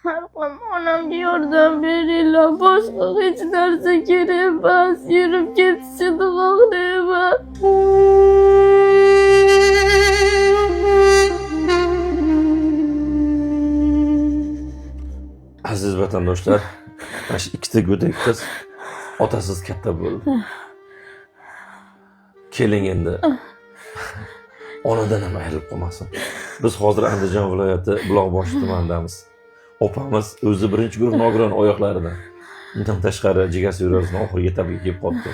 Marhum onamga yordam beringlar. Boshqa hech narsa kerak emas. Yurib ketishini xohlayman. Aziz vatandoshlar, mana shu ikkita go'dak qiz otasiz katta bo'ldi. Keling endi onadan ham ayrilib qolmasin. Biz hozir Andijon viloyati Buloqboshi tumanidamiz. Opamiz o'zi birinchi guruh nogiron oyoqlaridan. Undan tashqari jigar suvrasining oxiriga etapiga kelib qoldi.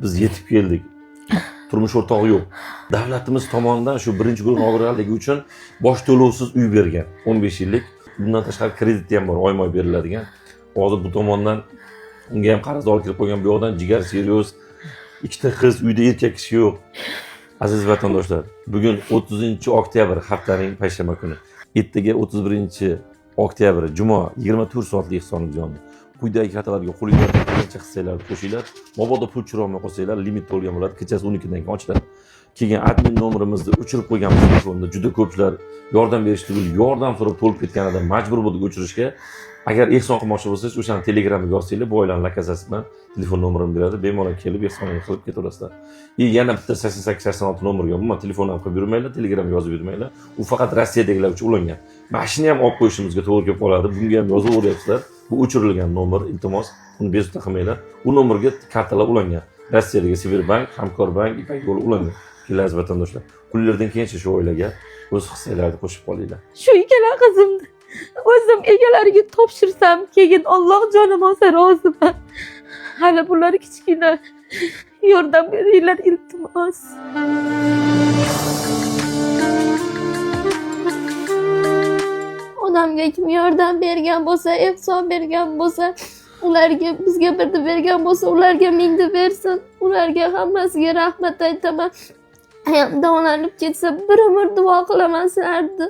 Biz yetib keldik. Turmush o'rtog'i yo'q. Davlatimiz tomonidan shu birinchi guruh nogironligi uchun bosh to'lovsiz uy bergan. 15 yillik. Bundan tashqari kredit ham bor, oyma-oy beriladigan. Hozir bu tomondan unga ham qarz olib kirib qo'ygan, bu yoqdan jigar seryoz, ikkita qiz, uyda erkak kishi yo'q. Aziz vatandoshlar, bugun 30-oktyabr haftaning payshanba kuni. Ertaga 31-oktyabr juma 24 soatlik hisobimiz yondi. Quyidagi kartalarga qo'lingizdan kelgancha hissalarni qo'shinglar. Mabodo pul chiroqni qo'sanglar, limit to'lgan bo'ladi. Kechasi 12 dan keyin ochiladi. Keyin admin nomerimizni o'chirib qo'yganmiz telefonda. Juda ko'pchilar yordam berish tugul, yordam so'rab to'lib ketganida majbur bo'ldik o'chirishga. Agar ehson qilmoqchi bo'lsangiz, o'shani Telegramga yozsanglar, bu oilaning lokaziyasi bilan telefon nomerimni beradi. Bemalol kelib ehsonini qilib ketaverasizlar. Yana bitta 8886 nomerga umuman telefon ham qilib yurmanglar, Telegramga yozib yurmanglar. U faqat Rossiyadagilar uchun ulangan. Mashina ham olib qo'yishimizga to'g'ri kelib qoladi. Bunga ham yozaveryapsizlar. Bu o'chirilgan nomer, iltimos, uni bezovta qilmanglar. U nomerga kartalar ulangan. Rossiyadagi Sberbank, Hamkorbank, Ipak yo'li ulangan. Aziz vatandoshlar, pullardan keyincha shu oilaga o'z hissalaringizni qo'shib qolinglar. Shu ikkala qizimni o'zim egalariga topshirsam, keyin Alloh jonim olsa roziman. Hali bular kichkina. Yordam beringlar iltimos. Onamga kim yordam bergan bo'lsa, ehson bergan bo'lsa, ularga, bizga birni bergan bo'lsa, ularga mingni bersin. Ularga hammasiga rahmat aytaman. Hayot davolanib ketsa bir umr duo qilaman sizlarni.